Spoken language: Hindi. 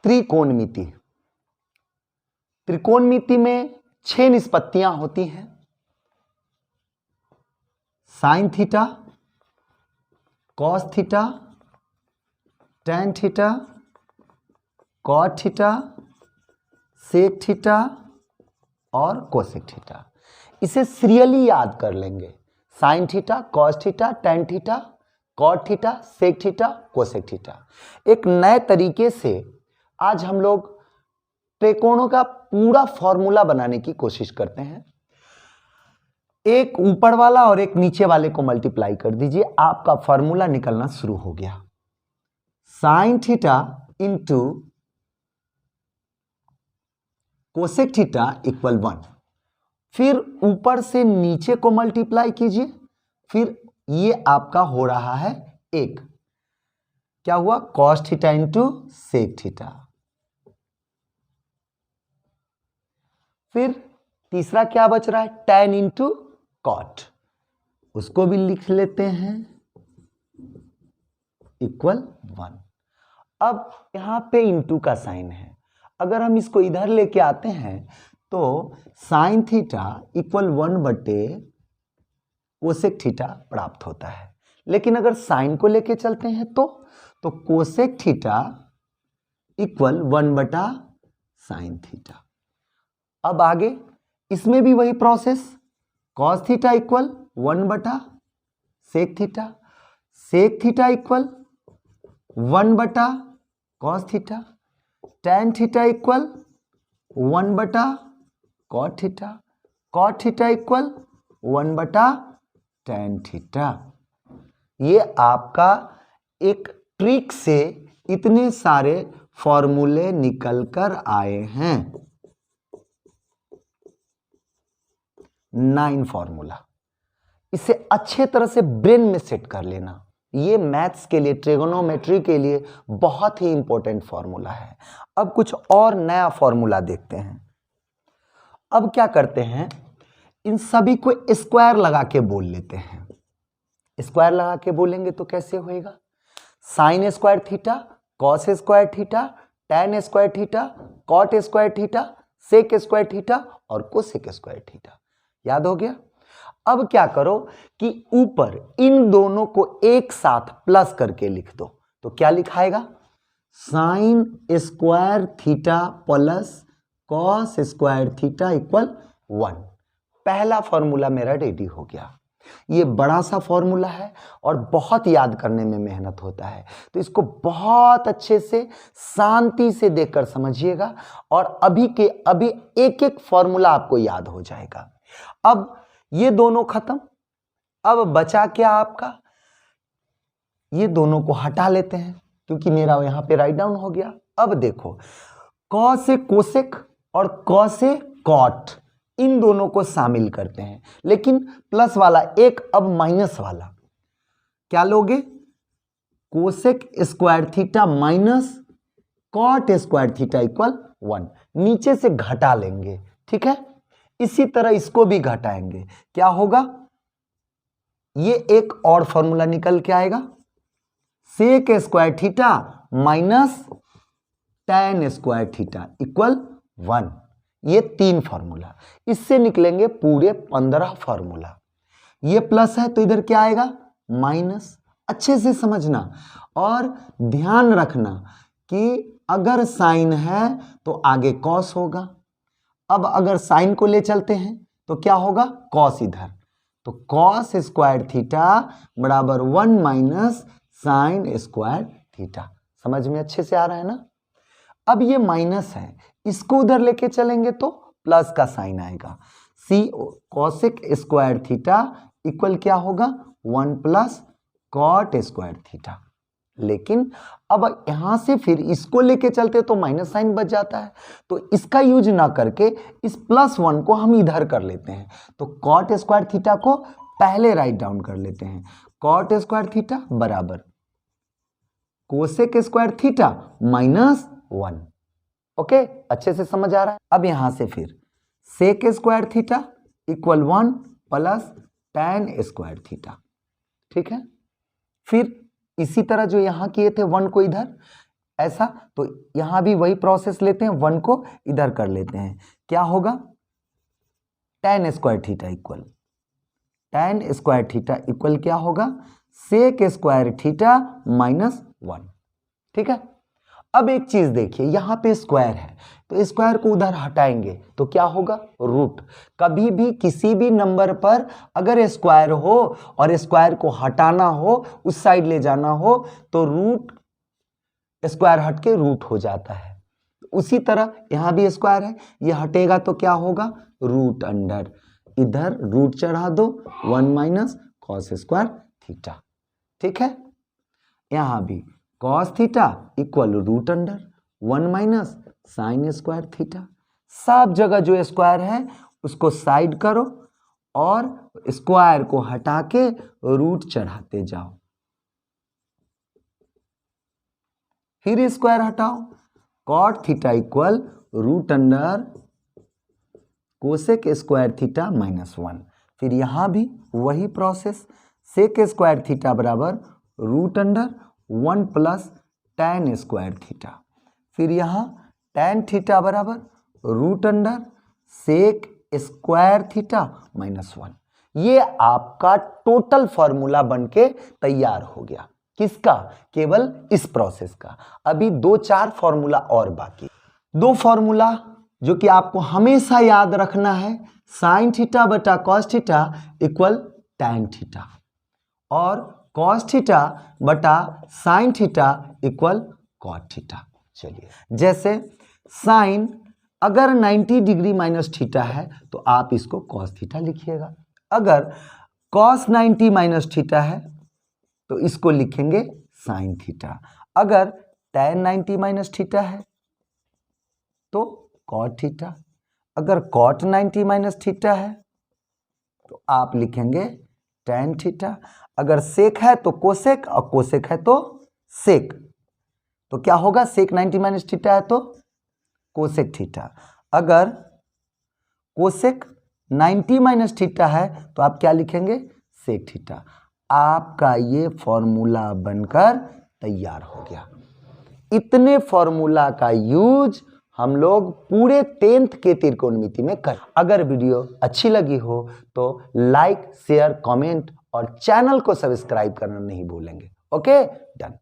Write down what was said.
त्रिकोणमिति। त्रिकोणमिति में 6 निष्पत्तियां होती हैं, sine theta, cos theta, tan theta, cot theta, sec theta और कोसेक थीटा। इसे सीरियली याद कर लेंगे, sine theta, cos theta, tan theta, cot theta, sec theta, cosec theta. एक नए तरीके से आज हम लोग त्रिकोणों का पूरा फॉर्मूला बनाने की कोशिश करते हैं। एक ऊपर वाला और एक नीचे वाले को मल्टीप्लाई कर दीजिए, आपका फॉर्मूला निकलना शुरू हो गया। Sine theta into cosec theta equal 1। फिर ऊपर से नीचे को मल्टीप्लाई कीजिए, फिर ये आपका हो रहा है 1। क्या हुआ? Cos theta into sec theta. फिर तीसरा क्या बच रहा है? टैन इंटू कॉट, उसको भी लिख लेते हैं इक्वल 1। अब यहां पे इंटू का साइन है, अगर हम इसको इधर लेके आते हैं तो sign theta equal 1/, cosec theta प्राप्त होता है। लेकिन अगर साइन को लेके चलते हैं तो कोसेक थीटा इक्वल 1/साइन थीटा। अब आगे इसमें भी वही प्रोसेस, कॉस थीटा इक्वल 1/सेक थीटा, सेक थीटा इक्वल 1/कॉस थीटा, टैन थीटा इक्वल 1/कॉट थीटा, कॉट थीटा इक्वल 1/टैन थीटा। ये आपका एक ट्रिक से इतने सारे फॉर्मूले निकल कर आए हैं, 9 फॉर्मूला। इसे अच्छे तरह से ब्रेन में सेट कर लेना, ये मैथ्स के लिए, ट्रिगोनोमेट्री के लिए बहुत ही इंपॉर्टेंट फॉर्मूला है। अब कुछ और नया फॉर्मूला देखते हैं। अब क्या करते हैं, इन सभी को स्क्वायर लगा के बोल लेते हैं। स्क्वायर लगा के बोलेंगे तो कैसे होएगा? Sine square theta, cos square theta, tan square theta, cot square theta, sec square theta और कोसेक स्क्वायर थीटा। याद हो गया? अब क्या करो कि ऊपर इन दोनों को एक साथ प्लस करके लिख दो, तो क्या लिखाएगा? Sine square theta plus cos square theta equal 1। पहला फॉर्मूला मेरा रेडी हो गया। ये बड़ा सा फॉर्मूला है और बहुत याद करने में मेहनत होता है, तो इसको बहुत अच्छे से शांति से देखकर समझिएगा और अभी के अभी एक एक फॉर्मूला आपको याद हो जाएगा। अब ये दोनों खत्म, अब बचा क्या आपका? ये दोनों को हटा लेते हैं क्योंकि मेरा यहां पे राइट डाउन हो गया। अब देखो, कॉस से कोसेक और कॉस से कॉट, इन दोनों को शामिल करते हैं, लेकिन प्लस वाला एक, अब माइनस वाला क्या लोगे? Cosec square theta minus cot square theta equal 1। नीचे से घटा लेंगे, ठीक है? इसी तरह इसको भी घटाएंगे, क्या होगा? ये एक और फॉर्मूला निकल के आएगा, sec square theta minus tan square theta equal 1। ये 3 फॉर्मूला, इससे निकलेंगे पूरे 15 फॉर्मूला। ये प्लस है तो इधर क्या आएगा? माइनस। अच्छे से समझना और ध्यान रखना कि अगर साइन है तो आगे कॉस होगा। अब अगर साइन को ले चलते हैं तो क्या होगा? कॉस इधर, तो कॉस स्क्वायर थीटा बराबर 1 माइनस साइन स्क्वायर थीटा। समझ में अच्छे से आ रहा है ना? अब ये माइनस है, इसको उधर लेके चलेंगे तो प्लस का साइन आएगा। सी कॉसेक स्क्वायर थीटा इक्वल क्या होगा? 1 प्लस कॉट स्क्वायर थीटा। लेकिन अब यहां से फिर इसको लेके चलते तो माइनस साइन बच जाता है, तो इसका यूज ना करके इस +1 को हम इधर कर लेते हैं। तो कॉट स्क्वायर थीटा को पहले राइट डाउन कर लेते हैं। कॉट स्क्वायर थीटा बराबर cosec square theta minus 1। Okay, अच्छे से समझ आ रहा है? अब यहां से फिर sec square theta equal 1 plus tan square theta, ठीक है? फिर इसी तरह जो यहां किए थे 1 को इधर, ऐसा। तो यहां भी वही प्रोसेस लेते हैं, 1 को इधर कर लेते हैं, क्या होगा tan स्क्वायर थीटा इक्वल क्या होगा सेक स्क्वायर थीटा माइनस 1। ठीक है। अब एक चीज देखिए, यहां पे स्क्वायर है तो स्क्वायर को उधर हटाएंगे तो क्या होगा रूट। कभी भी किसी भी नंबर पर अगर स्क्वायर हो और स्क्वायर को हटाना हो, उस साइड ले जाना हो, तो रूट स्क्वायर हट के रूट हो जाता है। उसी तरह यहां भी स्क्वायर है, ये हटेगा तो क्या होगा रूट अंडर, इधर रूट चढ़ा दो 1 माइनस कॉस स्क्वायर थीटा। ठीक है। यहां भी cos theta equal root under 1 minus sine square theta. सब जगह जो स्क्वायर है उसको साइड करो और स्क्वायर को हटा के रूट चढ़ाते जाओ, फिर स्क्वायर हटाओ, cot theta equal root under cosec square theta minus 1। फिर यहां भी वही प्रोसेस, सेक स्क्वायर थीटा बराबर root under 1 plus tan square theta. फिर यहां tan थीटा बराबर root under sec square theta minus 1। ये आपका टोटल फॉर्मूला बनके तैयार हो गया। किसका? केवल इस प्रोसेस का। अभी 2-4 फॉर्मूला और बाकी। 2 फॉर्मूला जो कि आपको हमेशा याद रखना है, साइन थीटा बटा cos theta equal tan theta और कॉस थीटा बटा sine theta equal cot theta. चलिए, जैसे साइन अगर 90 डिग्री माइनस थीटा है तो आप इसको कॉस थीटा लिखिएगा, अगर कॉस 90 माइनस थीटा है तो इसको लिखेंगे साइन थीटा, अगर tan 90 माइनस थीटा है तो कॉट थीटा, अगर कॉट 90 माइनस थीटा है तो आप लिखेंगे tan थीटा, अगर सेक है तो कोसेक और कोसेक है तो सेक, तो क्या होगा सेक 90 माइनस थीटा है तो कोसेक थीटा, अगर कोसेक 90 माइनस थीटा है तो आप क्या लिखेंगे सेक थीटा। आपका ये फॉर्मूला बनकर तैयार हो गया। इतने फॉर्मूला का यूज हम लोग पूरे 10th के त्रिकोणमिति में कर। अगर वीडियो अच्छी लगी हो तो लाइक शेयर कमेंट और चैनल को सब्सक्राइब करना नहीं भूलेंगे। Okay, done.